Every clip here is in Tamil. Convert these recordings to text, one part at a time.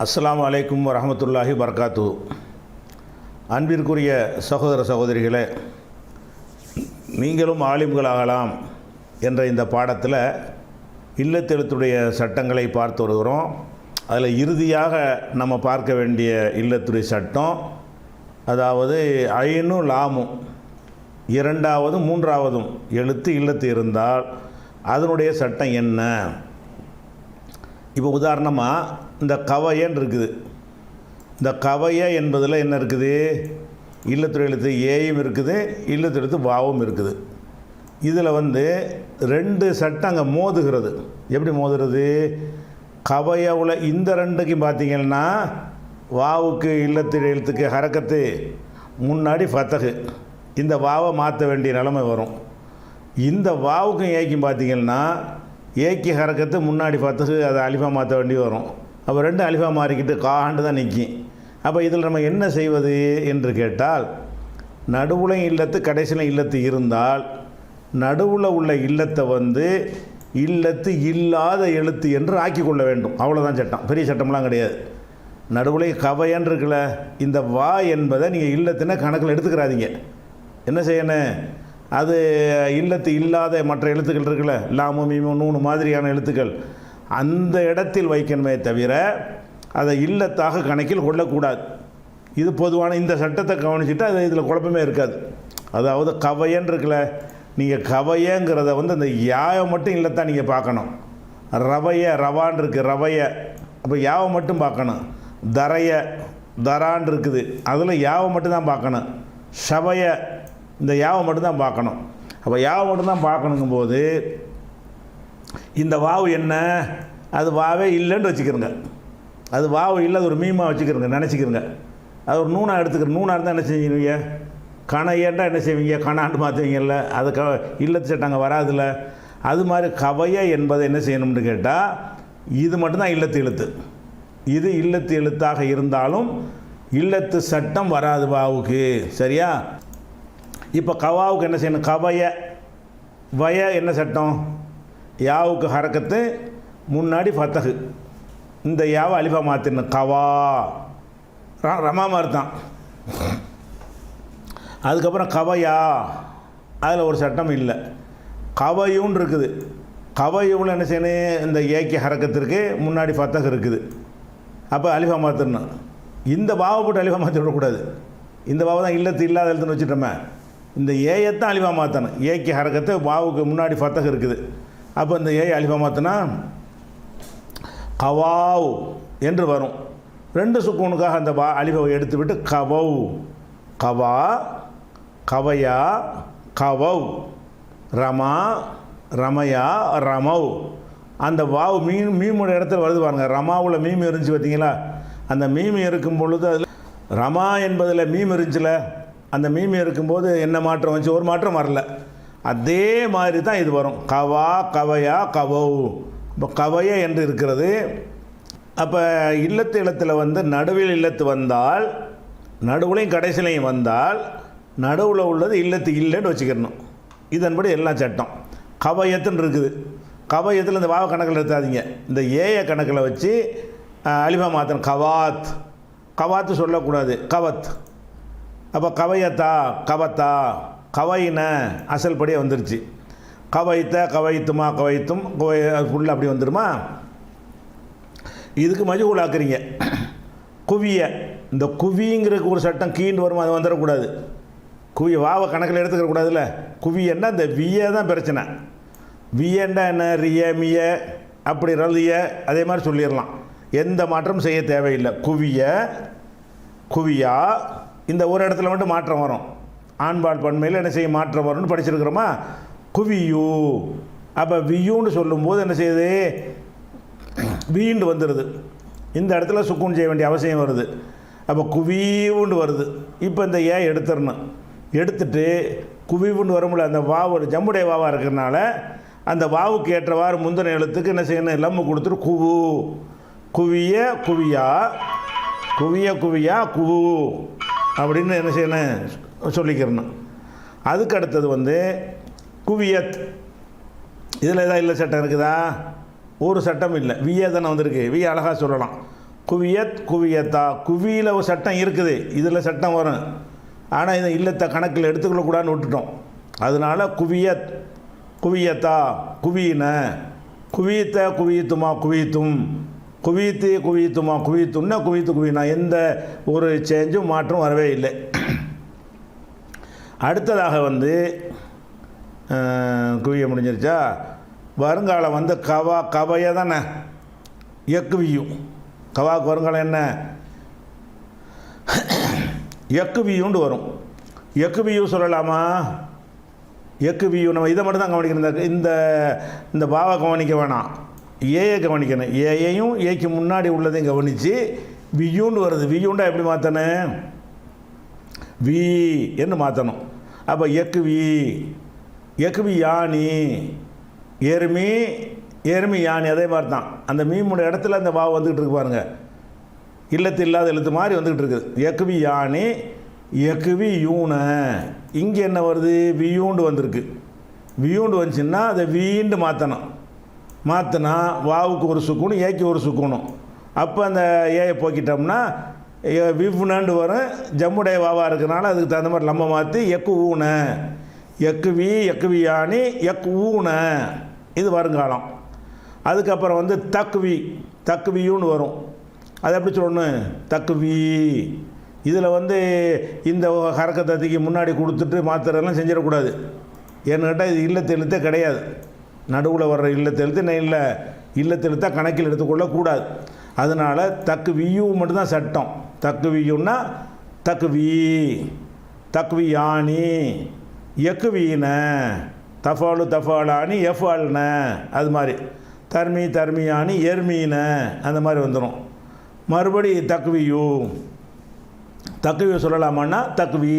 அஸ்ஸலாமு அலைக்கும் வரஹ்மத்துல்லாஹி வபரகாத்துஹு. அன்பிற்குரிய சகோதர சகோதரிகளே, நீங்களும் ஆலிம்களாகலாம் என்ற இந்த பாடத்தில் இல்லத்தெழுத்துடைய சட்டங்களை பார்த்து வருகிறோம். அதில் இறுதியாக நம்ம பார்க்க வேண்டிய இல்லத்துடைய சட்டம், அதாவது ஐனும் லாமும் இரண்டாவதும் மூன்றாவதும் எழுத்து இல்லத்து இருந்தால் அதனுடைய சட்டம் என்ன? இப்போ உதாரணமாக இந்த கவையன் இருக்குது. இந்த கவைய என்பதில் என்ன இருக்குது? இல்லத்துறை எழுத்து ஏயும் இருக்குது, இல்லத்துறை எழுத்து வாவும் இருக்குது. இதில் ரெண்டு சட்டம் அங்கே மோதுகிறது. எப்படி மோதுகிறது? கவையவில் இந்த ரெண்டுக்கும் பார்த்திங்கன்னா வாவுக்கு இல்லத்துறை எழுத்துக்கு ஹரக்கத்து, முன்னாடி ஃபத்தகு, இந்த வாவை மாற்ற வேண்டிய நிலைமை வரும். இந்த வாவுக்கும் ஏக்கும் பார்த்திங்கன்னா ஏக்கி ஹரக்கத்து, முன்னாடி ஃபத்தகு, அதை அலிஃபா மாற்ற வேண்டி வரும். அப்போ ரெண்டு அலிஃபா மாறிக்கிட்டு காண்டு தான் நிற்கும். அப்போ இதில் நம்ம என்ன செய்வது என்று கேட்டால், நடுவில் இல்லத்து கடைசியில் இல்லத்து இருந்தால் நடுவில் உள்ள இல்லத்தை இல்லத்து இல்லாத எழுத்து என்று ஆக்கி கொள்ள வேண்டும். அவ்வளோதான் சட்டம், பெரிய சட்டம்லாம் கிடையாது. நடுவில் கவையன் இருக்குல்ல, இந்த வா என்பதை நீங்கள் இல்லத்துன்னா கணக்கில் எடுத்துக்கிறாதீங்க. என்ன செய்யணும்? அது இல்லத்து இல்லாத மற்ற எழுத்துக்கள் இருக்குல்ல, லாமு மீமு நூனு மாதிரியான எழுத்துக்கள், அந்த இடத்தில் வைக்கணுமே தவிர அதை இல்லத்தாக கணக்கில் கொள்ளக்கூடாது. இது பொதுவான இந்த சட்டத்தை கவனிச்சுட்டு அது இதில் குழப்பமே இருக்காது. அதாவது கவையன் இருக்குல்ல, நீங்கள் கவையங்கிறத அந்த யாவை மட்டும் இல்லத்தான் நீங்கள் பார்க்கணும். ரவைய ரவான் இருக்குது, ரவைய, அப்போ யாவை மட்டும் பார்க்கணும். தரைய தரான் இருக்குது, அதில் யாவை மட்டும்தான் பார்க்கணும். ஷவைய, இந்த யாவை மட்டும்தான் பார்க்கணும். அப்போ யாவை மட்டும்தான் பார்க்கணுங்கும்போது இந்த வாவு என்ன? அது வாவே இல்லைன்னு வச்சுக்கிறோங்க. அது வாவு இல்லை, அது ஒரு மீமாக வச்சுக்கிறோங்க, நினச்சிக்கிறோங்க. அது ஒரு நூனாக எடுத்துக்கிறோம். நூனாக இருந்தால் என்ன செஞ்சுருவீங்க? கணையண்டா என்ன செய்வீங்க? கணாண்டு மாற்றுவீங்கல்ல, அது இல்லத்து சட்டாங்க வராதில்ல. அது மாதிரி கவைய என்பதை என்ன செய்யணும்னு கேட்டால், இது மட்டும்தான் இல்லத்து எழுத்து. இது இல்லத்து எழுத்தாக இருந்தாலும் இல்லத்து சட்டம் வராது வாவுக்கு. சரியா? இப்போ கவாவுக்கு என்ன செய்யணும்? கவைய வய என்ன சட்டம்? யாவுக்கு ஹரக்கத்து, முன்னாடி ஃபத்தகு, இந்த யாவை அலிஃபா மாற்றிடணும். கவா ரமா மாதிரி தான். அதுக்கப்புறம் கவையா, அதில் ஒரு சட்டம் இல்லை. கவையுன்னு இருக்குது. கவையுவில் என்ன செய்யணும்? இந்த ஏக்கி ஹரக்கத்திற்கு முன்னாடி ஃபத்தகு இருக்குது, அப்போ அலிஃபா மாற்றிடணும். இந்த வாவை போட்டு அலிஃபா மாற்றி விடக்கூடாது. இந்த வாவை தான் இல்லத்து இல்லாத எழுத்துன்னு வச்சுட்டோமே, இந்த ஏயத்தான் அலிஃபா மாற்றணும். ஏக்கி ஹரக்கத்து, வாவுக்கு முன்னாடி ஃபத்தகு இருக்குது, அப்போ இந்த ஏயை அலிஃபா மாற்றினா கவாவ் என்று வரும். ரெண்டு சுக்கூனுக்காக அந்த அலிஃபாவை எடுத்து விட்டு கவவ், கவா, கவையா, கவவ், ரமா, ரமையா, ரமவ். அந்த வாவு மீமுடைய இடத்துல வருது பாருங்க. ரமாவில் மீம் இருந்துச்சு பார்த்தீங்களா? அந்த மீம் இருக்கும் பொழுது அதில் ரமா என்பதில் மீம் இருந்துச்சுல, அந்த மீம் இருக்கும்போது என்ன மாற்றம் வந்துச்சு? ஒரு மாற்றம் வரல. அதே மாதிரி தான் இது வரும். கவா, கவையா, கவவ். இப்போ கவைய என்று இருக்கிறது. அப்போ இல்லத்து எழுத்தில் நடுவில் இல்லத்து வந்தால், நடுவுலையும் கடைசிலையும் வந்தால், நடுவில் உள்ளது இல்லத்து இல்லைன்னு வச்சுக்கிறணும். இதன்படி எல்லாம் சட்டம். கவையத்துன்னு இருக்குது. கவையத்தில் இந்த வாவ கணக்கில் எடுத்தாதீங்க, இந்த ஏய கணக்கில் வச்சு அலிஃபா மாற்றணும். கவாத், கவாத்து சொல்லக்கூடாது, கவத். அப்போ கவையத்தா, கவத்தா, கவையின அசல் படியே வந்துருச்சு. கவைத்த, கவைத்துமா, கவைத்தும், ஃபுல்லாக அப்படி வந்துடுமா? இதுக்கு மஜ்ஹூல் ஆக்குறீங்க. குவிய, இந்த குவிங்கிறதுக்கு ஒரு சட்டம் கீண்டு வரும், அது வந்துடக்கூடாது. குவிய வாவை கணக்கில் எடுத்துக்கக்கூடாதுல்ல. குவியன்னா இந்த விய தான் பிரச்சனை. வியண்டா என்ன? ரிய, மிய, அப்படி ரலிய, அதே மாதிரி சொல்லிடலாம். எந்த மாற்றமும் செய்ய தேவையில்லை. குவிய, குவியா, இந்த ஒரு இடத்துல மட்டும் மாற்றம் வரும். ஆண்பால் பன்மையில் என்ன செய்ய மாற்றம் வரும்னு படிச்சிருக்கிறோமா? குவியூ. அப்போ வியூன்னு சொல்லும்போது என்ன செய்யுது? வீண்டு வந்துடுது. இந்த இடத்துல சுக்கூன் செய்ய வேண்டிய அவசியம் வருது. அப்போ குவிவுண்டு வருது. இப்போ இந்த ஏ எடுத்துடணும். எடுத்துட்டு குவிவுண்டு வரும்ல, அந்த வாவு ஜம்முடைய வாவாக இருக்கிறதுனால அந்த வாவுக்கு ஏற்றவாறு முந்தின எழுத்துக்கு என்ன செய்யணும்? லம்மு கொடுத்துட்டு குவு, குவிய, குவியா, குவிய, குவியா, குவு அப்படின்னு என்ன செய்யணும்? சொல்லிக்கிறணும். அதுக்கு அடுத்தது குவியத். இதில் ஏதாவது இல்லை சட்டம் இருக்குதா? ஒரு சட்டம் இல்லை. விஏ தானே வந்திருக்கு. விஏ அழகாக சொல்லலாம். குவியத் குவியத்தா. குவியில் ஒரு சட்டம் இருக்குது, இதில் சட்டம் வரும். ஆனால் இதை இல்லத்தை கணக்கில் எடுத்துக்கொள்ளக்கூடாதுன்னு விட்டுட்டோம். அதனால் குவியத் குவியத்தா குவியின, குவித்த குவித்துமா குவித்தும், குவித்து குவித்துமா குவித்தும்னா குவித்து குவினா, எந்த ஒரு சேஞ்சும் மாற்றம் வரவே இல்லை. அடுத்ததாக வந்து குவிய முடிஞ்சிருச்சா. வருங்காலம் வந்து கவையை தானே எக்குவியும். கவாக்கு வருங்காலம் என்ன எக்குவியுண்டு வரும். எக்குவியும் சொல்லலாமா? எக்குவியும் நம்ம இதை மட்டும் தான் கவனிக்கணும். இந்த பாவை கவனிக்க வேணாம், ஏயை கவனிக்கணும். ஏயையும் ஏக்கு முன்னாடி உள்ளதையும் கவனித்து வியூண்டு வருது. வியூண்டா எப்படி மாற்றணும்? வி என்று மாற்றணும். அப்போ எக்குவி எக்குவி யானி, எருமி எருமி யானி, அதே மாதிரி தான். அந்த மீமுடைய இடத்துல அந்த வாவு வந்துக்கிட்டு இருக்கு பாருங்கள், இல்லத்து இல்லாத எழுத்து மாதிரி வந்துக்கிட்டு இருக்குது. எக்குவி யானி எக்குவி யூன. இங்கே என்ன வருது? வியூண்டு வந்திருக்கு. வியூண்டு வந்துச்சுன்னா அதை வீண்டு மாற்றணும். மாற்றினா வாவுக்கு ஒரு சுக்கூணும், ஏக்கு ஒரு சுக்கூணும். அப்போ அந்த ஏயை போக்கிட்டோம்னா விவ்னு வரும். ஜம்முடைய வாவாக இருக்கிறனால அதுக்கு தகுந்த மாதிரி நம்ம மாற்றி எக்கு ஊன, எக்குவி எக்குவி யானி எக்கு ஊன, இது வருங்காலம். அதுக்கப்புறம் வந்து தக்குவி தக்குவியூன்னு வரும். அது எப்படி சொல்லணும்? தக்குவி. இதில் வந்து இந்த ஹரக்கத்தத்துக்கு முன்னாடி கொடுத்துட்டு மாத்திரெல்லாம் செஞ்சிடக்கூடாது. ஏன்னு கேட்டால் இது இல்லத்தெழுத்தே கிடையாது. நடுவில் வர்ற இல்லத்தெழுத்து இல்லை, இல்லத்தெழுத்தா கணக்கில் எடுத்துக்கொள்ளக்கூடாது. அதனால் தக்குவியூ மட்டும்தான் சட்டம். தக்குவியூன்னா தக்குவி தக்குவி யானி எக்குவீன, தஃபாலு தஃபாலானி எஃபால்ன, அது மாதிரி தர்மி தர்மியானி எர்மீன, அந்த மாதிரி வந்துடும். மறுபடி தக்குவியூ தக்குவியூ சொல்லலாமான்னா தக்குவி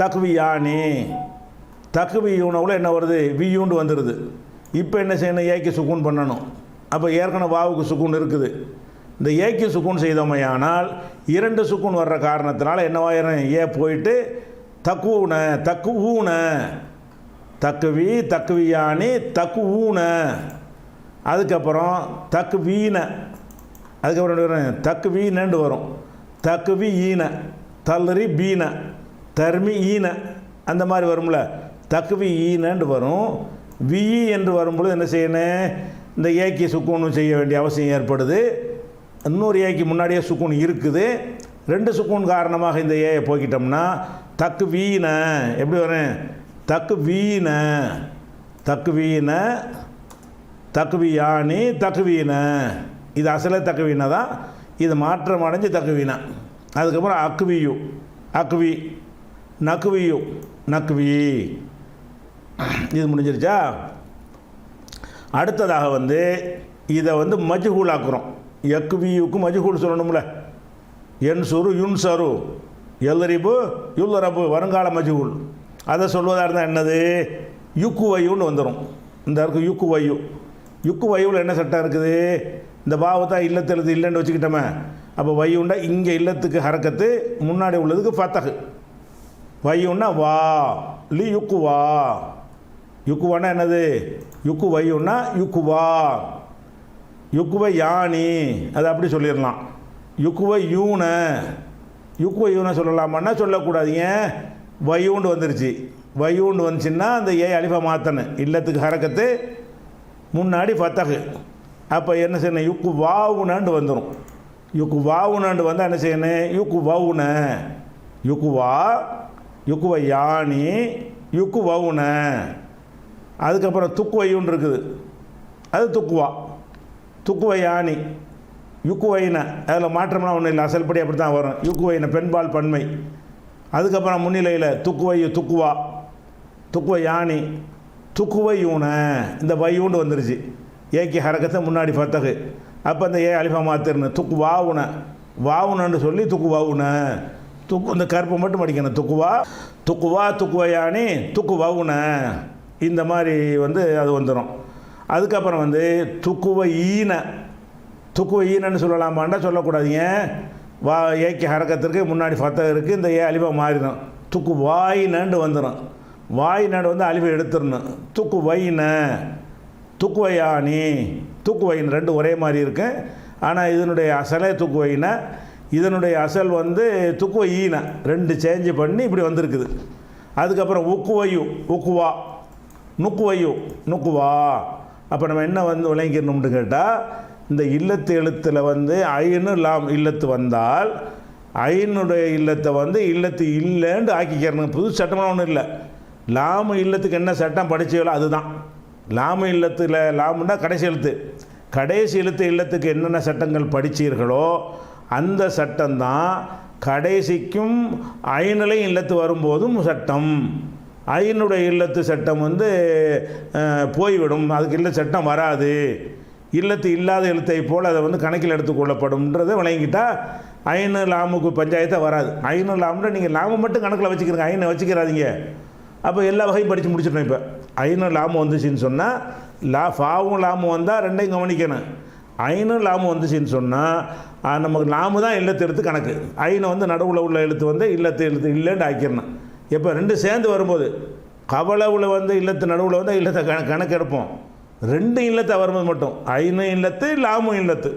தக்குவி யானி. தக்குவியூனவுல என்ன வருது? வியூண்டு வந்துடுது. இப்போ என்ன செய்யணும்? ஏக்கு சுக்கூன் பண்ணணும். அப்போ ஏற்கனவே வாவுக்கு சுக்கூன் இருக்குது. இந்த ஏக்கு சுக்கூன் செய்தோமையானால் இரண்டு சுக்கூன் வர்ற காரணத்தினால என்னவாயிரும்? ஏ போயிட்டு தக்குவூன தக்கு ஊன, தக்குவி தக்குவியானி தக்கு ஊன. அதுக்கப்புறம் தக்கு வீண, அதுக்கப்புறம் தக்கு வீணண்டு வரும். தக்குவி ஈன, தல்லறி பீன, தர்மி ஈன, அந்த மாதிரி வரும்ல. தக்குவி ஈனண்டு வரும். வி என்று வரும்பொழுது என்ன செய்யணும்? இந்த ஏக்கி சுக்கூன் செய்ய வேண்டிய அவசியம் ஏற்படுது. இன்னொரு ஏக்கு முன்னாடியே சுக்கூன் இருக்குது. ரெண்டு சுக்கூன் காரணமாக இந்த ஏயை போக்கிட்டோம்னா தக்கு வீண எப்படி வரும்? தக்கு வீண தக்கு வீண தக்குவி யானி தக்கு வீண. இது அசல தக்கு வீணை தான், இது மாற்றம் அடைஞ்சு தக்கு வீணை. அதுக்கப்புறம் அக்குவியு அக்குவி நக்குவியு நக்குவி. இது முடிஞ்சிருச்சா. அடுத்ததாக வந்து இதை வந்து மஜ்ஹூல் ஆக்குறோம். எக்குவியுக்கு மஜ்ஹூல் சொல்லணும்ல. என் சுரு யுன் சரு எல்லரிபு யுல்லரபு, வருங்கால மஜ்ஹூல். அதை சொல்வதாக இருந்தால் என்னது? யுக்கு வையுன்னு வந்துடும். இந்த இருக்கு யுக்கு வையு. யுக்கு வையுவில் என்ன சட்டம் இருக்குது? இந்த பாவத்தான் இல்லத்தெழுத்து இல்லைன்னு வச்சுக்கிட்டோமே. அப்போ வையுண்டா இங்கே இல்லத்துக்கு ஹரக்கத்து, முன்னாடி உள்ளதுக்கு ஃபத்தஹு. வையுன்னா வா லி யுக்கு வா. யுக்குவானா என்னது? யுக்கு வையுன்னா யுக்குவா. யுக்குவை யானி, அது அப்படி சொல்லிடலாம். யுக்குவை யூன, யுக்குவை யூன சொல்லலாமான்னா சொல்லக்கூடாது. ஏன்? வையூண்டு வந்துருச்சு. வையூண்டு வந்துச்சுன்னா அந்த ஏ அலிஃபா மாற்றணும். இல்லத்துக்கு ஹரக்கத்து, முன்னாடி ஃபத்தஹு. அப்போ என்ன செய்யணும்? யுக்கு வாவுனாண்டு வந்துடும். யுக்கு வாவுனாண்டு வந்தால் என்ன செய்யணும்? யுக்கு வவுன, யுக்குவா யுக்குவை யானி யுக்கு வவுன. அதுக்கப்புறம் துக்குவையுன்னு இருக்குது, அது துக்குவா. துக்குவை யானி யுக்குவைன, அதில் மாற்றம்லாம் ஒன்றும் இல்லை, அசல்படி அப்படி தான் வரும். யுக்குவைன பெண்பால் பன்மை. அதுக்கப்புறம் முன்னிலையில் துக்குவை துக்குவா துக்குவை யானி துக்குவை யூன, இந்த வையூண்டு வந்துருச்சு. ஏக்கி ஹரக்கத்தை முன்னாடி ஃபத்தகு. அப்போ அந்த ஏ அலிஃபா மாத்திரணும். துக்கு வாவுன வாவுனன்னு சொல்லி துக்கு வாவுன. துக்கு இந்த கருப்பை மட்டும் படிக்கணும். துக்குவா துக்குவா துக்குவையானி துக்கு வாவுன, இந்த மாதிரி வந்து அது வந்துடும். அதுக்கப்புறம் வந்து துக்குவை ஈன, துக்குவை ஈனன்னு சொல்லலாமாண்டா சொல்லக்கூடாதுங்க. வா ஏக்கி ஹரக்கத்திற்கு முன்னாடி ஃபத்தகு இருக்குது, இந்த ஏ அலிஃபா மாறிடும். துக்கு வாயினண்டு வந்துடும். வாயினண்டு வந்து அலிஃபை எடுத்துடணும். துக்கு வைன துக்குவையானி துக்குவைன் ரெண்டு ஒரே மாதிரி இருக்கு. ஆனால் இதனுடைய அசலே துக்குவைனா, இதனுடைய அசல் வந்து துக்குவையினா, ரெண்டு சேஞ்சு பண்ணி இப்படி வந்திருக்குது. அதுக்கப்புறம் உக்குவையு உக்குவா, நுக்குவையு நுக்குவா. அப்போ நம்ம என்ன வந்து விளங்கிடணும்னு கேட்டால், இந்த இல்லத்து எழுத்தில் வந்து ஐனு லாம் இல்லத்து வந்தால் ஐனுடைய இல்லத்தை வந்து இல்லத்து இல்லைன்னு ஆக்கிக்கிறணும். புது சட்டமான ஒன்றும் இல்லை. லாமு இல்லத்துக்கு என்ன சட்டம் படிச்சீங்களோ அதுதான். லாமு இல்லத்தில் லாமுன்னா கடைசி எழுத்து, கடைசி எழுத்து இல்லத்துக்கு என்னென்ன சட்டங்கள் படித்தீர்களோ அந்த சட்டம்தான் கடைசிக்கும் ஐநிலை இல்லத்து வரும்போதும் சட்டம். ஐனுடைய இல்லத்து சட்டம் வந்து போய்விடும், அதுக்கு இல்லை சட்டம் வராது. இல்லத்து இல்லாத எழுத்தை போல் அதை வந்து கணக்கில் எடுத்துக்கொள்ளப்படும்ன்றதை விளங்கிட்டால் ஐனு லாமுக்கு பஞ்சாயத்தை வராது. ஐனு லாமுன்ற நீங்கள் லாமு மட்டும் கணக்கில் வச்சுக்கிறீங்க, ஐனை வச்சுக்கிறாதீங்க. அப்போ எல்லா வகையும் படித்து முடிச்சிடணும். இப்போ ஐனு லாமு வந்துச்சுன்னு சொன்னால் ஃபாவும் லாமு வந்தால் ரெண்டையும் கவனிக்கணும். ஐனு லாமு வந்துச்சுன்னு சொன்னால் நமக்கு லாமு தான் இல்லத்து எழுத்து கணக்கு. ஐனை வந்து நடுவில் உள்ள எழுத்து வந்து இல்லத்து எழுத்து இல்லைன்னு ஆக்கிடணும். எப்போ ரெண்டு சேர்ந்து வரும்போது கவலவில் வந்து இல்லத்து நடுவில் வந்து இல்லத்தை கணக்கு எடுப்போம். ரெண்டு இல்லத்தை வரும்போது மட்டும் ஐனு இல்லத்து லாமு இல்லத்து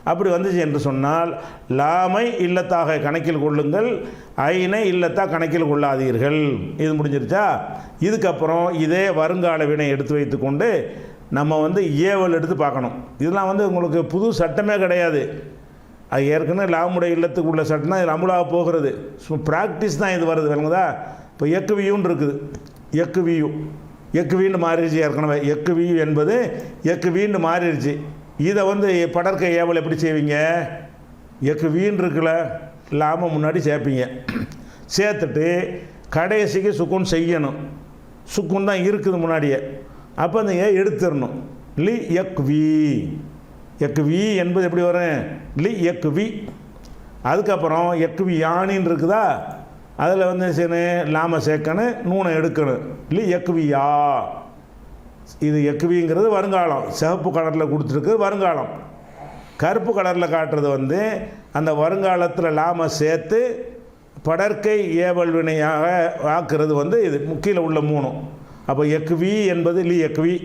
அப்படி வந்துச்சு என்று சொன்னால் லாமை இல்லத்தாக கணக்கில் கொள்ளுங்கள், ஐனை இல்லத்தாக கணக்கில் கொள்ளாதீர்கள். இது முடிஞ்சிருச்சா? இதுக்கப்புறம் இதே வருங்கால வினை எடுத்து வைத்து கொண்டு நம்ம வந்து ஏவல் எடுத்து பார்க்கணும். இதெல்லாம் வந்து உங்களுக்கு புது சட்டமே கிடையாது. அது ஏற்கனவே லாமுடைய இல்லத்துக்கு உள்ள சட்டம் தான் இது அமுலாக போகிறது. ப்ராக்டிஸ் தான் இது வருது. விளங்குதா? இப்போ எக்குவியுன்னு இருக்குது, எக்குவியு எக்குவின்னு மாறிடுச்சு. ஏற்கனவே எக்குவியு என்பது எக்குவின்னு மாறிடுச்சு. இதை வந்து படற்க ஏவல் எப்படி செய்வீங்க? எக்குவின்னு இருக்குல்ல, லாம முன்னாடி சேர்ப்பீங்க, சேர்த்துட்டு கடைசிக்கு சுக்குன் செய்யணும். சுக்குன் தான் இருக்குது முன்னாடியே. அப்போ அந்த ஏ எடுத்துடணும். லி எக்வி, எக்வி என்பது எப்படி வரும்? லி எக்வி. அதுக்கப்புறம் எக்வி யானின்னு இருக்குதா, அதில் வந்து சரி லாம சேர்க்கணும், நூனை எடுக்கணும். லி எக்வியா. இது எக்குவிங்கிறது வருங்காலம். சிவப்பு கலரில் கொடுத்துருக்கு வருங்காலம். கருப்பு கலரில் காட்டுறது வந்து அந்த வருங்காலத்தில் லாம சேர்த்து படற்கை ஏவல் வினையாக ஆக்குறது வந்து இது முக்கியில் உள்ள மூணு. அப்போ எக்குவி என்பது லி எக்குவி,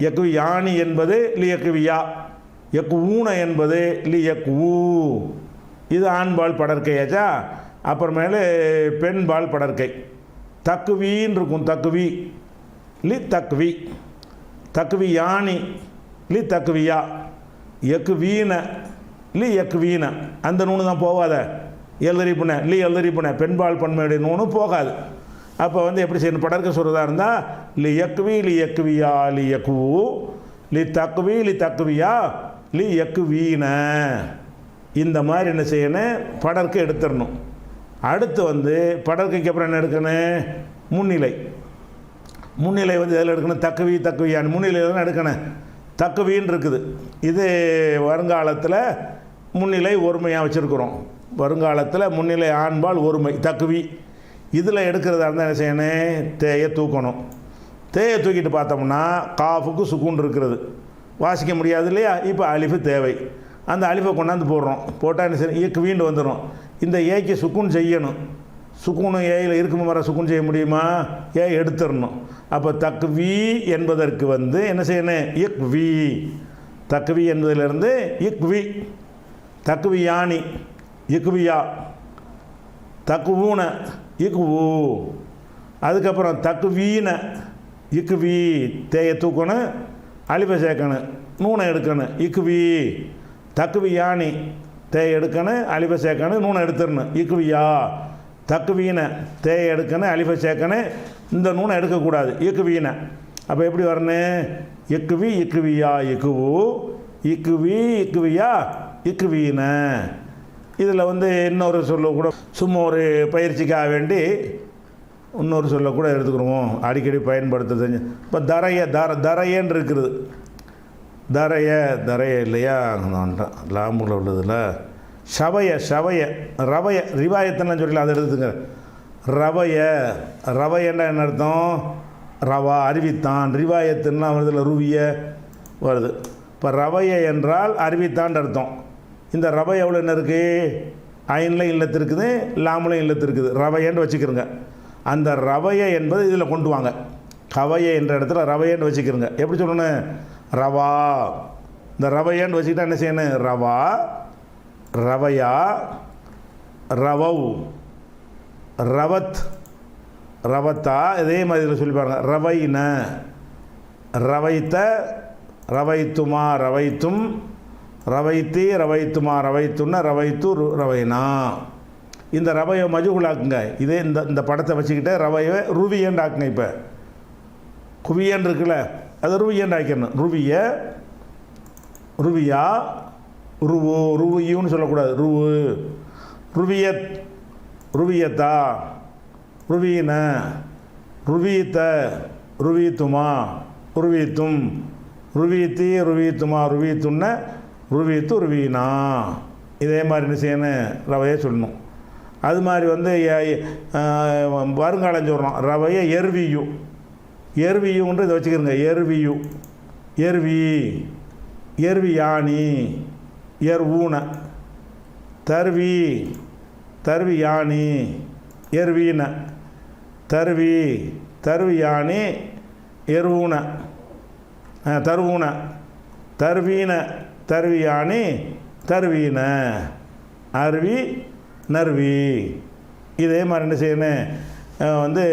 எக்குவி யானி என்பது லி எக்குவியா, எக்கு ஊன என்பது லி எக்கு ஊ. இது ஆண்பால் படற்கையாச்சா? அப்புறமேலே பெண்பால் படற்கை. தக்குவின்னு இருக்கும், தக்குவி லி தக்குவி, தக்குவி யானி லி தக்குவியா, எக்கு வீண லி எக்கு வீண. அந்த நூனு தான் போகாத. எழுதறிப்புன லி எழுதறிப்புன பெண்பால் பன்மையுடைய நூனு போகாது. அப்போ வந்து எப்படி செய்யணும்? படற்க சொல்கிறதா இருந்தால் லி எக்குவி லி எக்குவியா லி எக்கு, லி தக்குவி லி தக்குவியா லி எக்கு வீண. இந்த மாதிரி என்ன செய்யணும்? படற்க எடுத்துடணும். அடுத்து வந்து படற்கைக்கு அப்புறம் என்ன எடுக்கணும்? முன்னிலை. முன்னிலை வந்து எதில் எடுக்கணும்? தக்குவி தக்குவியான் முன்னிலையில் தான் எடுக்கணும். தக்குவின்னு இருக்குது. இது வருங்காலத்தில் முன்னிலை ஒருமையாக வச்சுருக்குறோம். வருங்காலத்தில் முன்னிலை ஆண்பால் ஒருமை தக்குவி. இதில் எடுக்கிறதா இருந்தால் என்ன செய்யணும்? தேயை தூக்கணும். தேயை தூக்கிட்டு பார்த்தோம்னா காஃபுக்கு சுக்குன் இருக்கிறது, வாசிக்க முடியாது இல்லையா? இப்போ அலிஃபு தேவை. அந்த அலிஃபை கொண்டாந்து போடுறோம். போட்டால் என்ன செய்யணும்? ஏக்கு வீண்டு வந்துடும். இந்த ஏக்கு சுக்குன் செய்யணும். சுக்குனு ஏயில் இருக்கும் வர சுக்குன் செய்ய முடியுமா? ஏ எடுத்துடணும். அப்போ தக்வி என்பதற்கு வந்து என்ன செய்யணும்? இக்வி. தக்வி என்பதிலிருந்து இக்வி. தக்வி யானி இக்வியா, தக்குவூன இக்வு. அதுக்கப்புறம் தக்குவீன இக்வி. தேயை தூக்கணும், அலிஃபை சேர்க்கணும், நூனை எடுக்கணும், இக்வி. தக்குவி யானி தேயை எடுக்கணும், அலிஃபை சேர்க்கணும், நூனை எடுத்துடணும், இக்வியா. தக்குவீன தேயை எடுக்கணும், அலிஃபை சேர்க்கணும், இந்த நூனை எடுக்கக்கூடாது, இக்குவீன. அப்போ எப்படி வரணும்? இக்குவி இக்குவியா இக்குவு, இக்குவி இக்குவியா இக்குவீன. இதில் வந்து இன்னொரு சொல்ல கூட சும்மா ஒரு பயிற்சிக்காக வேண்டி இன்னொரு சொல்ல கூட எடுத்துக்கிறோம், அடிக்கடி பயன்படுத்துறது. இப்போ தரைய தரையன்னு இருக்கிறது. தரைய இல்லையா? லாம்புல உள்ளதில் ஷவைய ரவைய ரிவாயத்தெல்லாம் சொல்லலாம், அதை எடுத்துங்க. ரவையன்னா என்ன அர்த்தம்? ரவா அறிவித்தான். ரிவாயத்துன்னா வருதுல, ருவிய வருது. இப்போ ரவைய என்றால் அறிவித்தான் அர்த்தம். இந்த ரவை எவ்வளோ என்ன இருக்குது? ஐனில் இல்லத்து இருக்குது, லாமுலையும் இல்லத்து இருக்குது, ரவையன்னு வச்சுக்கிறோங்க. அந்த ரவைய என்பது இதில் கொண்டு வாங்க. கவைய என்ற இடத்துல ரவையன்னு வச்சுக்கிறோங்க. எப்படி சொல்லணும்? ரவா இந்த ரவையான்னு வச்சுக்கிட்டா என்ன செய்யணும்? ரவா, ரவையா, ரவவ், ரவத், ரவத்தா. இதே மாதிரி சொல்லி பாருங்க. ரவைன, ரவைத்த, ரவைத்துமா, ரவைத்தும், ரவைத்தி, ரவைத்துமா, ரவைத்துன்னா, ரவைத்து, ரவைனா. இந்த ரவையை மஜுகுலாக்குங்க. இதே இந்த படத்தை வச்சுக்கிட்டு ரவையை ருவியன்னு ஆக்குங்க. இப்போ குவியன் இருக்குல்ல, அதை ருவியன்னு ஆக்கிடணும். ருவிய, ருவியா, ருவு, ருவியுன்னு சொல்லக்கூடாது. ருவு, ருவியத், ருவியத்தா, ருவீன, ருவீத்த, ருவீத்துமா, ருவீத்தும், ருவீத்தி, ருவீத்துமா, ருவீத்துன்ன, ருவீத்து, ருவீனா. இதே மாதிரி என்ன செய்யணும்? ரவையை சொல்லணும். அது மாதிரி வந்து வருங்காலம் சொல்கிறோம். ரவையை எர்வியு, எர்வியுன்ற இதை வச்சுக்கிறோங்க. எர்வியு, எர்வி, எர்வியானி, எர்வூன, தர்வி, தர்வியானி, எர்வீன, தர்வி, தர்வியானி, எர்வூன, தர்வூன, தர்வீன, தர்வியானி, தர்வீன, அருவி, நர்வி. இதே மாதிரி என்ன செய்யணும்? வந்து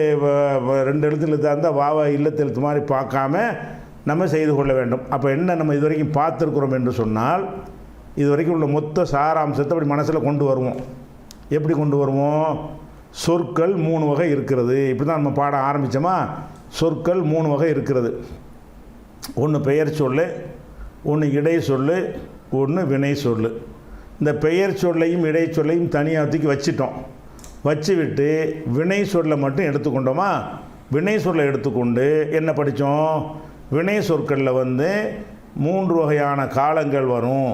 2 எழுத்துல இருந்தால் வாவா இல்லத்து எழுத்து மாதிரி பார்க்காம நம்ம செய்து கொள்ள வேண்டும். அப்போ என்ன நம்ம இது வரைக்கும் பார்த்துருக்குறோம் என்று சொன்னால், இது வரைக்கும் உள்ள மொத்த சாராம்சத்தை அப்படி மனசில் கொண்டு வருவோம். எப்படி கொண்டு வருவோம்? சொற்கள் 3 வகை இருக்கிறது. இப்படி தான் நம்ம பாட ஆரம்பித்தோமா? சொற்கள் 3 வகை இருக்கிறது. ஒன்று பெயர் சொல்லு, ஒன்று இடை சொல்லு, ஒன்று வினை சொல்லு. இந்த பெயர் சொல்லையும் இடை சொல்லையும் தனியாக தூக்கி வச்சிட்டோம். வச்சுவிட்டு வினை சொல்லை மட்டும் எடுத்துக்கொண்டோமா? வினை சொல்லை எடுத்துக்கொண்டு என்ன படித்தோம்? வினை சொற்களில் வந்து 3 வகையான காலங்கள் வரும்.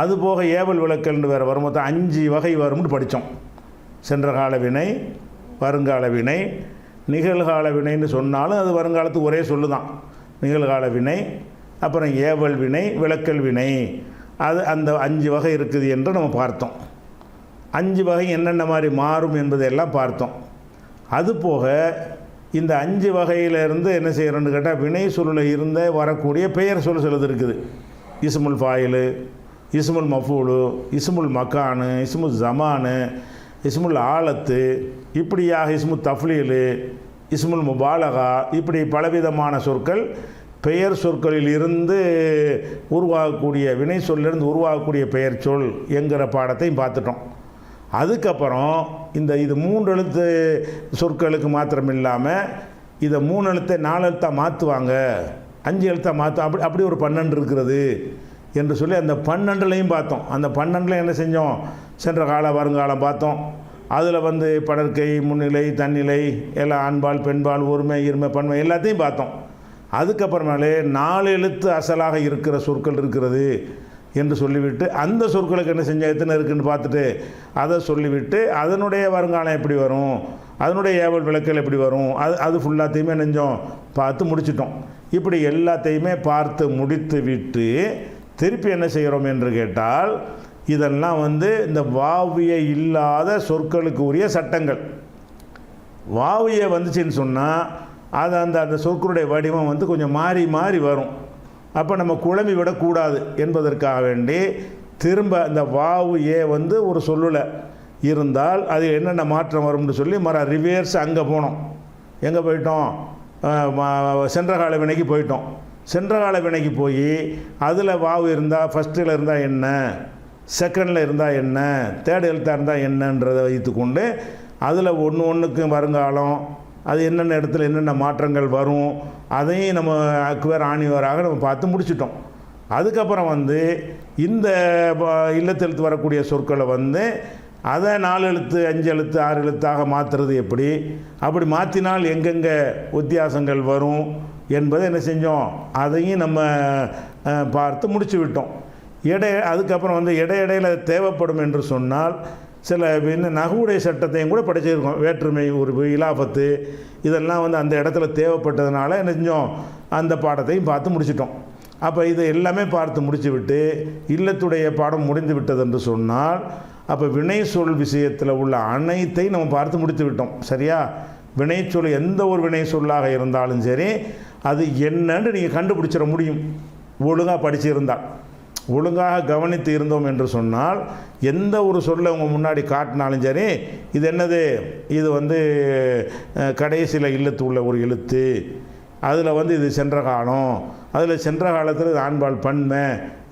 அதுபோக ஏவல் விளக்கல்னு வேறு வரும். மொத்தம் 5 வகை வரும்னு படித்தோம். சென்ற கால வினை, வருங்கால வினை, நிகழ்கால வினைன்னு சொன்னாலும் அது வருங்காலத்துக்கு ஒரே சொல்லுதான். நிகழ்கால வினை, அப்புறம் ஏவல் வினை, விளக்கல் வினை. அது அந்த 5 வகை இருக்குது என்று நம்ம பார்த்தோம். 5 வகை என்னென்ன மாதிரி மாறும் என்பதையெல்லாம் பார்த்தோம். அதுபோக இந்த 5 வகையிலேருந்து என்ன செய்கிறோன்னு கேட்டால், வினை சொல்லில் இருந்த வரக்கூடிய பெயர் சொல் சிலது இருக்குது. இஸ்முல் ஃபாயிலு, இஸ்முல் மஃபூலு, இஸ்முல் மக்கானு, இஸ்முல் ஜமானு, இஸ்முல் ஆலத்து, இப்படியாக இஸ்முல் தஃப்லீலு, இஸ்முல் முபாலகா, இப்படி பலவிதமான சொற்கள் பெயர் சொற்களில் இருந்து உருவாகக்கூடிய, வினை சொல்லிருந்து உருவாகக்கூடிய பெயர் சொல் என்கிற பாடத்தையும் பார்த்துட்டோம். அதுக்கப்புறம் இது 3 எழுத்து சொற்களுக்கு மாத்திரம் இல்லாமல் இதை 3 எழுத்தை 4 எழுத்தாக மாற்றுவாங்க, 5 எழுத்தாக மாற்றும். அப்படி ஒரு 12 இருக்கிறது என்று சொல்லி அந்த 12லையும் பார்த்தோம். அந்த 12ல என்ன செஞ்சோம்? சென்ற கால வருங்காலம் பார்த்தோம். அதில் வந்து படற்கை, முன்னிலை, தன்னிலை, எல்லாம் ஆண்பால், பெண்பால், ஒருமை, இருமை, பன்மை எல்லாத்தையும் பார்த்தோம். அதுக்கப்புறமேலே 4 எழுத்து அசலாக இருக்கிற சொற்கள் இருக்கிறது என்று சொல்லிவிட்டு, அந்த சொற்களுக்கு என்ன செஞ்ச எத்தனை இருக்குன்னு பார்த்துட்டு அதை சொல்லிவிட்டு, அதனுடைய வருங்காலம் எப்படி வரும், அதனுடைய ஏவல் விளக்கல் எப்படி வரும், அது ஃபுல்லாத்தையுமே நெஞ்சோம் பார்த்து முடிச்சிட்டோம். இப்படி எல்லாத்தையுமே பார்த்து முடித்து விட்டு திருப்பி என்ன செய்கிறோம் என்று கேட்டால், இதெல்லாம் வந்து இந்த வாவிய இல்லாத சொற்களுக்கு உரிய சட்டங்கள். வாவிய வந்துச்சுன்னு சொன்னால் அது அந்த சொற்களுடைய வடிவம் வந்து கொஞ்சம் மாறி மாறி வரும். அப்போ நம்ம குழம்பி விடக்கூடாது என்பதற்காக வேண்டி திரும்ப அந்த வாவு ஏ வந்து ஒரு சொல்லுல இருந்தால் அது என்னென்ன மாற்றம் வரும்னு சொல்லி ரிவேர்ஸ் அங்கே போனோம். எங்கே போயிட்டோம்? சென்ற கால வினைக்கு போயிட்டோம். சென்ற கால வினைக்கு போய் அதில் வாவு இருந்தால் ஃபஸ்ட்டில் இருந்தால் என்ன, செகண்டில் இருந்தால் என்ன, தேர்ட் எழுத்தாக இருந்தால் என்னன்றதை வைத்துக்கொண்டு அதில் ஒன்றுக்கு வருங்காலம், அது என்னென்ன இடத்துல என்னென்ன மாற்றங்கள் வரும், அதையும் நம்ம அக்குவேர் ஆணிவராக நம்ம பார்த்து முடிச்சிட்டோம். அதுக்கப்புறம் வந்து இந்த இல்லத்தெழுத்து வரக்கூடிய சொற்களை வந்து அதை 4 எழுத்து, 5 எழுத்து, 6 எழுத்தாக மாற்றுறது எப்படி, அப்படி மாற்றினால் எங்கெங்கே வித்தியாசங்கள் வரும் என்பதை என்ன செஞ்சோம், அதையும் நம்ம பார்த்து முடிச்சு விட்டோம். அதுக்கப்புறம் வந்து இடையிடையில் தேவைப்படும் என்று சொன்னால் சில நகுவுடைய சட்டத்தையும் கூட படிச்சிருக்கோம். வேற்றுமை, ஒரு இலாபத்து, இதெல்லாம் வந்து அந்த இடத்துல தேவைப்பட்டதுனால என்ன செஞ்சோம், அந்த பாடத்தையும் பார்த்து முடிச்சிட்டோம். அப்போ இதை எல்லாமே பார்த்து முடித்து விட்டு இல்லத்துடைய பாடம் முடிந்து விட்டது என்று சொன்னால், அப்போ வினை சொல் விஷயத்தில் உள்ள அனைத்தையும் நம்ம பார்த்து முடித்து விட்டோம். சரியா? வினை சொல் எந்த ஒரு வினை சொல்லாக இருந்தாலும் சரி அது என்னன்னு நீங்கள் கண்டுபிடிச்சிட முடியும். ஒழுங்காக படிச்சிருந்தால், ஒழுங்காக கவனித்து இருந்தோம் என்று சொன்னால் எந்த ஒரு சொல்லை உங்கள் முன்னாடி காட்டினாலும் சரி, இது என்னது, இது வந்து கடைசியில் இல்லத்து உள்ள ஒரு எழுத்து, அதில் வந்து இது சென்ற காலம், அதில் சென்ற காலத்தில் இது ஆண்பால் பன்மை,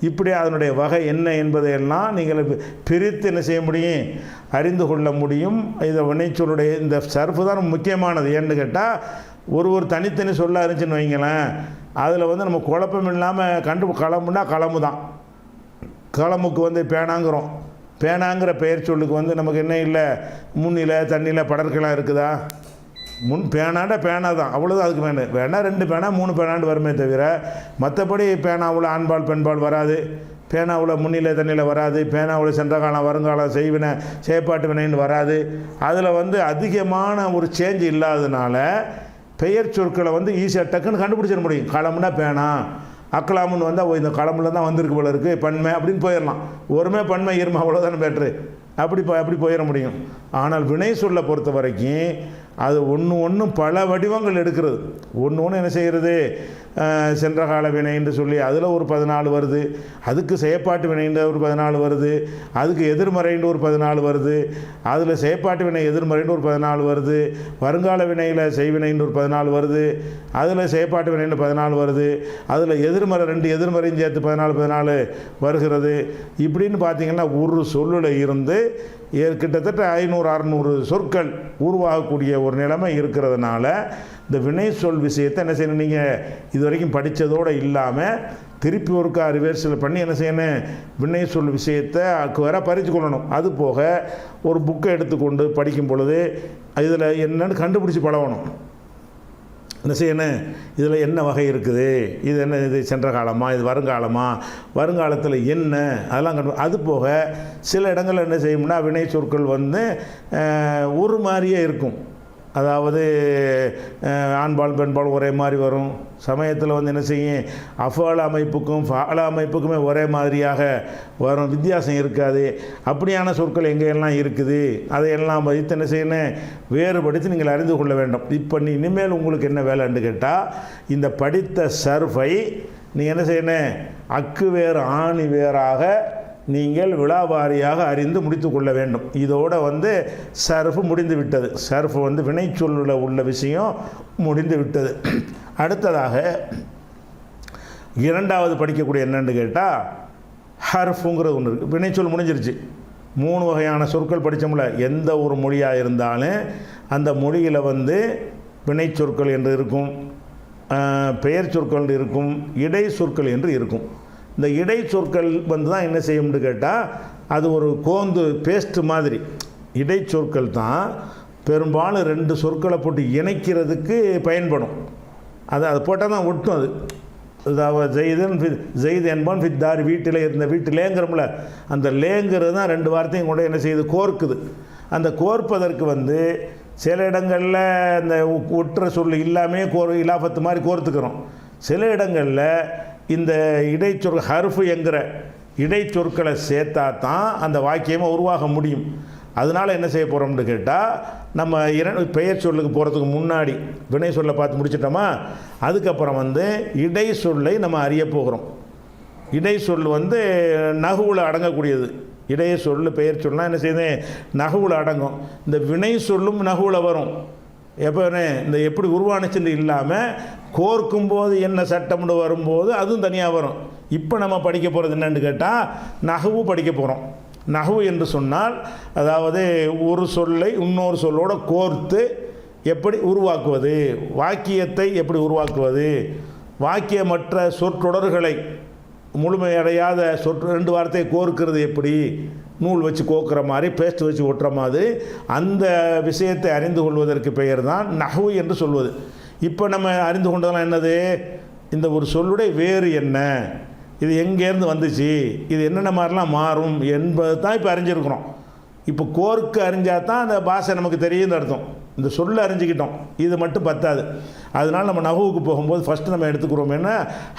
இப்படி அதனுடைய வகை என்ன என்பதையெல்லாம் நீங்கள் பிரித்து என்ன செய்ய முடியும், அறிந்து கொள்ள முடியும். இதை வினைச்சொல்லுடைய இந்த சர்ஃபு தான் முக்கியமானது. ஏன்னு கேட்டால் ஒரு தனித்தனி சொல்ல இருந்துச்சுன்னு வைங்களேன், அதில் வந்து நம்ம குழப்பம் இல்லாமல் களமுன்னா களமு தான். களமுக்கு வந்து பேனாங்கிறோம், பேனாங்கிற பெயர் சொல்லுக்கு வந்து நமக்கு என்ன இல்லை, முன்னில தண்ணியில் படற்கெல்லாம் இருக்குதா, முன் பேனாண்டா பேனா தான், அவ்வளோதான். அதுக்கு வேணா 2 பேனா 3 பேனாண்டு வருமே தவிர மற்றபடி பேனாவில் ஆண்பால் பெண்பால் வராது, பேனாவில் முன்னிலை தண்ணியில் வராது, பேனாவில் சென்ற காலம் வருங்காலம் செய்வினை செயற்பாட்டு வினைன்னு வராது. அதில் வந்து அதிகமான ஒரு சேஞ்ச் இல்லாததுனால பெயர் சொற்களை வந்து ஈஸியாக டக்குன்னு கண்டுபிடிச்சிட முடியும். களம்னா பேனா, அக்கலாமுன்னு வந்தால் இந்த களமில் தான் வந்திருக்கு போல இருக்குது பன்மை அப்படின்னு போயிடலாம். ஒருமே பன்மை இருமை அவ்வளோதானே பேட்ரு, அப்படி போயிட முடியும். ஆனால் வினை சொல்லை பொறுத்த வரைக்கும் அது ஒன்றும் பல வடிவங்கள் எடுக்கிறது. ஒன்று என்ன செய்கிறது, சென்ற கால வினை என்று சொல்லி அதில் ஒரு 14 வருது, அதுக்கு செயற்பாட்டு வினைன்ற ஒரு 14 வருது, அதுக்கு எதிர்மறைன்ற ஒரு 14 வருது, அதில் செயற்பாட்டு வினை எதிர்மறைன்ற ஒரு 14 வருது, வருங்கால வினையில் செய்வினைன்ற ஒரு 14 வருது, அதில் செயற்பாட்டு வினைன்னு 14 வருது, அதில் எதிர்மறை 2 எதிர்மறையும் சேர்த்து 14 வருகிறது. இப்படின்னு பார்த்தீங்கன்னா ஒரு சொல்லில் இருந்து கிட்டத்தட்ட 500-600 சொற்கள் உருவாகக்கூடிய ஒரு நிலைமை இருக்கிறதுனால இந்த வினை சொல் விஷயத்தை என்ன செய்யணும், நீங்கள் இது வரைக்கும் படித்ததோடு இல்லாமல் திருப்பி ஒருக்கா ரிவர்ஸில் பண்ணி என்ன செய்யணும், வினை சொல் விஷயத்தை வர பறித்து கொள்ளணும். அது போக ஒரு புக்கை எடுத்துக்கொண்டு படிக்கும் பொழுது இதில் என்னென்னு கண்டுபிடிச்சி பழகணும். என்ன செய்யணும், இதில் என்ன வகை இருக்குது, இது என்ன, இது சென்ற காலமா, இது வருங்காலமா, வருங்காலத்தில் என்ன, அதெல்லாம் அது போக சில இடங்களில் என்ன செய்யும்னா வினை சொற்கள் வந்து ஒரு மாதிரியே இருக்கும். அதாவது ஆண்பால் பெண்பால் ஒரே மாதிரி வரும். சமயத்தில் வந்து என்ன செய்யும், அஃபால அமைப்புக்கும் ஃபால அமைப்புக்குமே ஒரே மாதிரியாக வரும், வித்தியாசம் இருக்காது. அப்படியான சொற்கள் எங்கெல்லாம் இருக்குது அதையெல்லாம் வைத்து என்ன செய்யணும், வேறுபடுத்தி நீங்கள் அறிந்து கொள்ள வேண்டும். இப்போ இனிமேல் உங்களுக்கு என்ன வேலைன்னு கேட்டால், இந்த படித்த சர்ஃபை நீங்கள் என்ன செய்யணும், அக்கு வேறு ஆணி வேறாக நீங்கள் விழாவாரியாக அறிந்து முடித்து கொள்ள வேண்டும். இதோடு வந்து சர்ஃபு முடிந்து விட்டது. சர்ஃபு வந்து வினைச்சொல்லில் உள்ள விஷயம் முடிந்து விட்டது. அடுத்ததாக இரண்டாவது படிக்கக்கூடிய என்னன்னு கேட்டால் ஹர்ஃபுங்கிறது ஒன்று இருக்குது. வினைச்சொல் முடிஞ்சிருச்சு. 3 வகையான சொற்கள் படித்தோம்ல. எந்த ஒரு மொழியாக இருந்தாலும் அந்த மொழியில் வந்து வினைச்சொற்கள் என்று இருக்கும், பெயர் சொற்கள் என்று இருக்கும், இடை சொற்கள் என்று இருக்கும். இந்த இடை சொற்கள் வந்து தான் என்ன செய்யும்னு கேட்டால், அது ஒரு கோந்து பேஸ்ட்டு மாதிரி. இடை சொற்கள் தான் பெரும்பாலும் 2 சொற்களை போட்டு இணைக்கிறதுக்கு பயன்படும். அதை போட்டால் தான் ஒட்டும். அது அதாவது ஜெயிது என்பான் ஃபித்தார், வீட்டில் இருந்த வீட்டிலேங்கிறோம்ல, அந்த லேங்கிறது தான் 2 வார்த்தையும் கூட என்ன செய்யுது, கோர்க்குது. அந்த கோர்ப்பதற்கு வந்து சில இடங்களில் இந்த ஒற்ற சொல் இல்லாமல் இலாபத்து மாதிரி கோர்த்துக்கிறோம். சில இடங்களில் இந்த இடைச்சொற்கள் ஹர்ஃபு என்கிற இடைச்சொற்களை சேர்த்தா தான் அந்த வாக்கியமாக உருவாக முடியும். அதனால் என்ன செய்ய போகிறோம்னு கேட்டால், நம்ம பெயர் சொல்லுக்கு போகிறதுக்கு முன்னாடி வினை சொல்லை பார்த்து முடிச்சிட்டோமா, அதுக்கப்புறம் வந்து இடை சொல்லை நம்ம அறிய போகிறோம். இடை சொல் வந்து நகுவில் அடங்கக்கூடியது. இடைய சொல் பெயர் சொல்லலாம் என்ன செய்யுது, நகுவில் அடங்கும். இந்த வினை சொல்லும் நகுவில் வரும். எப்போனே இந்த எப்படி உருவானுச்சுன்னு இல்லாமல் கோர்க்கும்போது என்ன சட்டம்னு வரும்போது அதுவும் தனியாக வரும். இப்போ நம்ம படிக்க போகிறது என்னன்னு கேட்டால், நகுவு படிக்க போகிறோம். நகுவு என்று சொன்னால் அதாவது ஒரு சொல்லை இன்னொரு சொல்லோடு கோர்த்து எப்படி உருவாக்குவது, வாக்கியத்தை எப்படி உருவாக்குவது, வாக்கியமற்ற சொற்றொடர்களை முழுமையடையாத 2 வார்த்தையை கோர்க்கிறது எப்படி, நூல் வச்சு கோக்குற மாதிரி பேஸ்ட் வச்சு ஒட்டுற மாதிரி, அந்த விஷயத்தை அறிந்து கொள்வதற்கு பெயர் தான் நஹ்வு என்று சொல்வது. இப்போ நம்ம அறிந்து கொண்டதெல்லாம் என்னது, இந்த ஒரு சொல்லுடைய வேறு என்ன, இது எங்கேருந்து வந்துச்சு, இது என்னென்ன மாதிரிலாம் மாறும் என்பது தான் இப்போ அறிஞ்சிருக்கிறோம். இப்போ கோர்க்கு அறிஞ்சால் தான் அந்த பாஷை நமக்கு தெரியுதுன்னு அர்த்தம். இந்த சொல்லை அறிஞ்சிக்கிட்டோம், இது மட்டும் பத்தாது. அதனால் நம்ம நஹ்வுக்கு போகும்போது ஃபஸ்ட்டு நம்ம எடுத்துக்கிறோம் என்ன,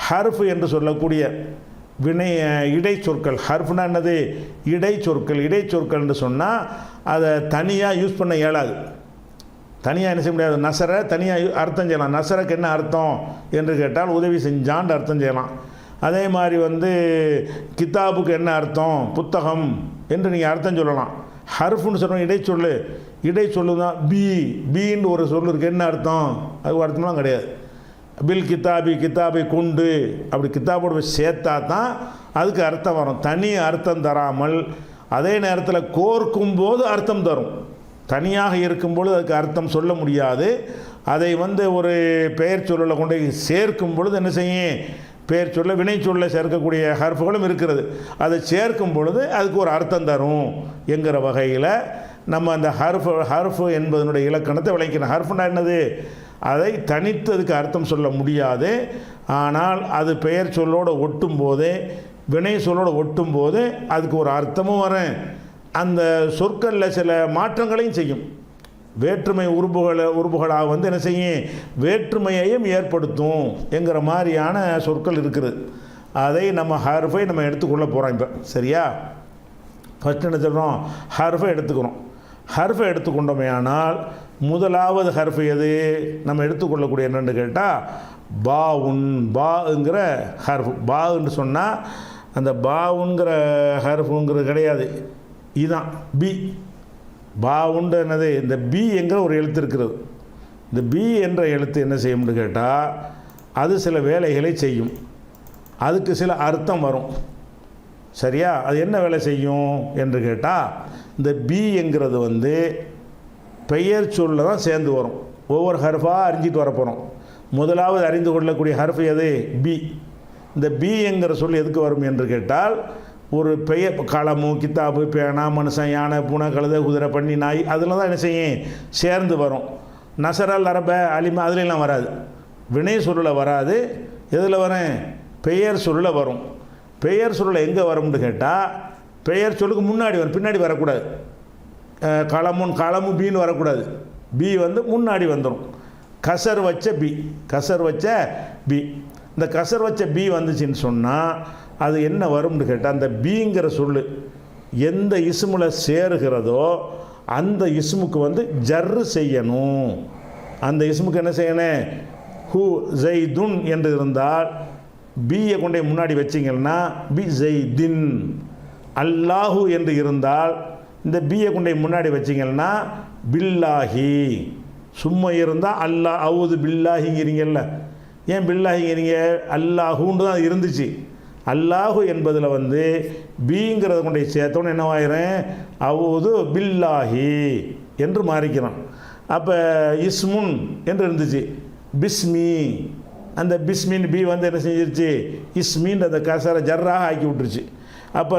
ஹர்ஃப் என்று சொல்லக்கூடிய வினை இடை சொற்கள். ஹர்ஃப்னா என்னது, இடை சொற்கள். இடை சொற்கள் என்று சொன்னால் அதை தனியாக யூஸ் பண்ண இயலாது. தனியாக என்ன செய்ய முடியாது. நசரை தனியாக அர்த்தம் செய்யலாம். நசருக்கு என்ன அர்த்தம் என்று கேட்டால் உதவி செஞ்சான்னு அர்த்தம் செய்யலாம். அதே மாதிரி வந்து கிதாபுக்கு என்ன அர்த்தம், புத்தகம் என்று நீங்கள் அர்த்தம் சொல்லலாம். ஹர்ஃப்னு சொல்கிறோம் இடைச்சொல்லு, இடைச்சொல்லு தான் பீன்னு ஒரு சொல்லு இருக்குது, என்ன அர்த்தம், அது அர்த்தம்லாம் கிடையாது. பில் கிதாபி, கிதாபை கொண்டு, அப்படி கிதாபோட சேர்த்தா தான் அதுக்கு அர்த்தம் வரும். தனி அர்த்தம் தராமல் அதே நேரத்தில் கோர்க்கும் போது அர்த்தம் தரும். தனியாக இருக்கும்பொழுது அதுக்கு அர்த்தம் சொல்ல முடியாது. அதை வந்து ஒரு பெயர் சொல்லில் கொண்டு சேர்க்கும் பொழுது என்ன செய்யும், பெயர் சொல்ல வினை சொல்ல சேர்க்கக்கூடிய ஹர்ஃபுகளும் இருக்கிறது. அதை சேர்க்கும் பொழுது அதுக்கு ஒரு அர்த்தம் தரும் என்கிற வகையில் நம்ம அந்த ஹர்ஃபு என்பதனுடைய இலக்கணத்தை விளக்கணும். ஹர்ஃபுனா என்னது, அதை தனித்து அதுக்கு அர்த்தம் சொல்ல முடியாது. ஆனால் அது பெயர் சொல்லோடு ஒட்டும் போது, வினை சொல்லோடு ஒட்டும் போது அதுக்கு ஒரு அர்த்தமும் வரும். அந்த சொற்களில் சில மாற்றங்களையும் செய்யும். வேற்றுமை உறுப்புகளாக வந்து என்ன செய்யும், வேற்றுமையையும் ஏற்படுத்தும் என்கிற மாதிரியான சொற்கள் இருக்குது. அதை நம்ம ஹர்ஃபை நம்ம எடுத்துக்கொள்ள போகிறோம் இப்போ. சரியா, ஃபஸ்ட்டு என்ன சொல்கிறோம், ஹர்ஃபை எடுத்துக்கிறோம். ஹர்ஃபை எடுத்துக்கொண்டோமே ஆனால் முதலாவது ஹர்ஃப் எது நம்ம எடுத்துக்கொள்ளக்கூடிய என்னென்னு கேட்டால் பாவுங்கிற ஹர்ஃப். பான்னு சொன்னால் அந்த பாவுங்கிற ஹர்ஃபுங்கிறது கிடையாது, இதுதான் பி. பாவுண்டு என்னது, இந்த பி என்கிற ஒரு எழுத்து இருக்கிறது. இந்த பி என்ற எழுத்து என்ன செய்யும்னு கேட்டால் அது சில வேலைகளை செய்யும், அதுக்கு சில அர்த்தம் வரும். சரியா, அது என்ன வேலை செய்யும் என்று கேட்டால் இந்த பி என்கிறது வந்து பெயர் சொல்ல தான் சேர்ந்து வரும். ஒவ்வொரு ஹர்ஃபாக அறிஞ்சிட்டு வரப்போகிறோம். முதலாவது அறிந்து கொள்ளக்கூடிய ஹர்ஃப் எது, பி. இந்த பி என்கிற சொல் எதுக்கு வரும் என்று கேட்டால் ஒரு பெயர், களமு, கித்தாபு, பேனா, மனுஷன், யானை, பூனை, கழுதை, குதிரை, பன்னி, நாய், அதில் தான் என்ன செய்யும் சேர்ந்து வரும். நசரல், அரப, அலிமா அதுலாம் வராது. வினை சொல்லில் வராது. எதில் வரும், பெயர் சொல்லில் வரும். பெயர் சொல்லில் எங்கே வரும்னு கேட்டால் பெயர் சொல்லுக்கு முன்னாடி வரும், பின்னாடி வரக்கூடாது. களமு பீன்னு வரக்கூடாது. பி வந்து முன்னாடி வந்துடும். கசர் வச்ச பி, கசர் வச்ச பி. இந்த கசர் வச்ச பி வந்துச்சுன்னு சொன்னால் அது என்ன வரும்னு கேட்டால் அந்த பீங்கிற சொல்லு எந்த இஸ்மில் சேருகிறதோ அந்த இஸ்முக்கு வந்து ஜர்ரு செய்யணும். அந்த இஸ்முக்கு என்ன செய்யணும், ஹூ ஜெய்துன் என்று இருந்தால் பியை கொண்டே முன்னாடி வச்சிங்கன்னா பி ஜெய்தின். அல்லாஹு என்று இருந்தால் இந்த பியை கொண்டே முன்னாடி வச்சிங்கன்னா பில்லாஹி. சும்மா இருந்தால் அல்லாஹ் அவுது பில்லாஹிங்கிறீங்கல்ல, ஏன் பில்லாஹிங்கிறீங்க, அல்லாஹுன்னு தான் இருந்துச்சு. அல்லாஹு என்பதில் வந்து பீங்கிறத கொண்டு சேர்த்தோன்னு என்னவாயிரும், அவுது பில்லாஹி என்று மாறிக்கிறோம். அப்போ இஸ்முன் என்று இருந்துச்சு, பிஸ்மி. அந்த பிஸ்மின் பி வந்து என்ன செஞ்சிருச்சு, இஸ்மின் அந்த கசரை ஜர்ராக ஆக்கி விட்டுருச்சு. அப்போ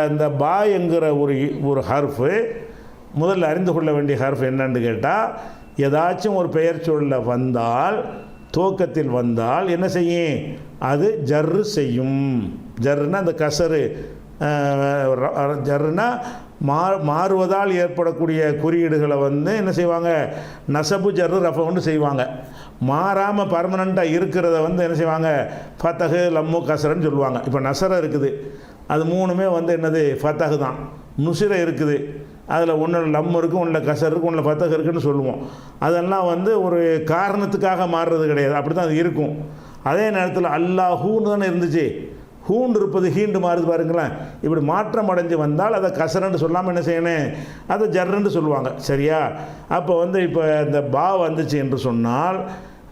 அந்த பா என்கிற ஒரு ஹர்ஃபு முதல்ல அறிந்து கொள்ள வேண்டிய ஹர்ஃப் என்னன்னு கேட்டால் ஏதாச்சும் ஒரு பெயர் சொல்ல வந்தால், துவக்கத்தில் வந்தால் என்ன செய்யும், அது ஜர்ரு செய்யும். ஜர்னா அந்த கசரு, ஜர்னா மாறுவதால் ஏற்படக்கூடிய குறியீடுகளை வந்து என்ன செய்வாங்க, நசபு ஜர்ரு ரஃபவுன்னு செய்வாங்க. மாறாமல் பர்மனண்ட்டாக இருக்கிறத வந்து என்ன செய்வாங்க, ஃபத்தஹு லம்மு கசரன்னு சொல்லுவாங்க. இப்போ நசர இருக்குது, அது மூணுமே வந்து என்னது ஃபத்தஹு தான். நுசிர இருக்குது, அதில் ஒன்றில் லம் இருக்கும், ஒன்றில் கசர் இருக்கும், ஒன்றில் ஃபத்தஹு இருக்குன்னு சொல்லுவோம். அதெல்லாம் வந்து ஒரு காரணத்துக்காக மாறுறது கிடையாது, அப்படி தான் அது இருக்கும். அதே நேரத்தில் அல்லாஹூன்னு தானே இருந்துச்சு, ஹூண்டு இருப்பது ஹீண்டு மாறுது பாருங்களேன். இப்படி மாற்றம் அடைஞ்சு வந்தால் அதை கசரன்னு சொல்லாமல் என்ன செய்யணும், அதை ஜர்ன்னு சொல்லுவாங்க. சரியா, அப்போ வந்து இப்போ இந்த பா வந்துச்சு என்று சொன்னால்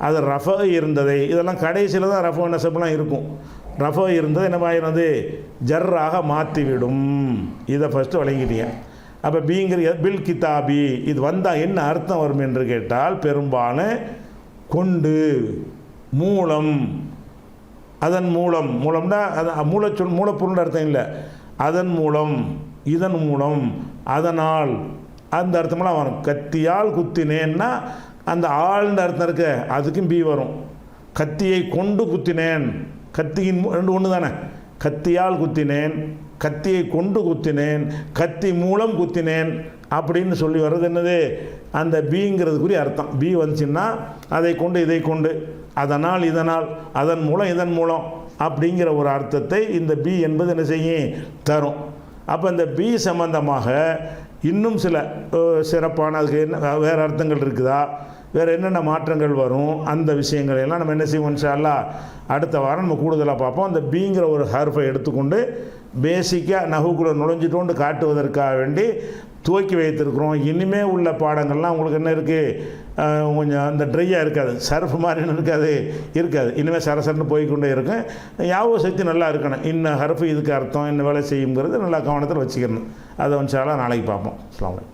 அது ரஃப இருந்ததை, இதெல்லாம் கடைசியில் தான் ரஃப நசப்லாம் இருக்கும். ரஃப இருந்தது என்ன ஆயிருந்தது, ஜர்ராக மாற்றிவிடும். இதை ஃபஸ்ட்டு வழங்கிட்டீங்க. அப்போ பீங்கிற பில் கிதாபி இது வந்தால் என்ன அர்த்தம் வரும் என்று கேட்டால் பெரும்பாலும் கொண்டு, மூலம், அதன் மூலம். மூலம்னா அது மூலப்பொருள் அர்த்தம் இல்லை, அதன் மூலம், இதன் மூலம், அதனால், அந்த அர்த்தமெல்லாம் வரும். கத்தியால் குத்தினேன்னா அந்த ஆழ்ந்த அர்த்தம் இருக்க அதுக்கும் பி வரும். கத்தியை கொண்டு குத்தினேன், கத்தியின் ரெண்டு ஒன்று தானே, கத்தியால் குத்தினேன், கத்தியை கொண்டு குத்தினேன், கத்தி மூலம் குத்தினேன் அப்படின்னு சொல்லி வர்றது என்னது, அந்த பீங்கிறதுக்குரிய அர்த்தம். பி வந்துச்சுன்னா அதை கொண்டு, இதை கொண்டு, அதனால், இதனால், அதன் மூலம், இதன் மூலம் அப்படிங்கிற ஒரு அர்த்தத்தை இந்த பி என்பது என்ன செய்யும், தரும். அப்போ இந்த பி சம்பந்தமாக இன்னும் சில சிறப்பான அதுக்கு என்ன வேறு அர்த்தங்கள் இருக்குதா வேறு என்னென்ன மாற்றங்கள் வரும் அந்த விஷயங்கள் எல்லாம் நம்ம என்ன செய்வோம் இன்ஷா அல்லாஹ் அடுத்த வாரம் நம்ம கூடுதலாக பார்ப்போம். அந்த பீங்கிற ஒரு ஹர்ஃபை எடுத்துக்கொண்டு பேசிக்காக நஹுக்குள்ளே நுழைஞ்சிட்டோண்டு காட்டுவதற்காக வேண்டி துவக்கி வைத்திருக்கிறோம். இனிமேல் உள்ள பாடங்கள்லாம் உங்களுக்கு என்ன இருக்குது, கொஞ்சம் அந்த ட்ரையாக இருக்காது, சர்ஃப் மாதிரி இருக்காது. இனிமேல் சரசரன்னு போய்கொண்டே இருக்கும். ஞாபக சக்தி நல்லா இருக்கணும். இன்னும் ஹர்ஃபு இதுக்கு அர்த்தம் என்ன வேலை செய்யுங்கிறது நல்லா கவனத்தில் வச்சுக்கணும். அதை இன்ஷா அல்லாஹ் நாளைக்கு பார்ப்போம். அஸ்ஸலாமு அலைக்கும்.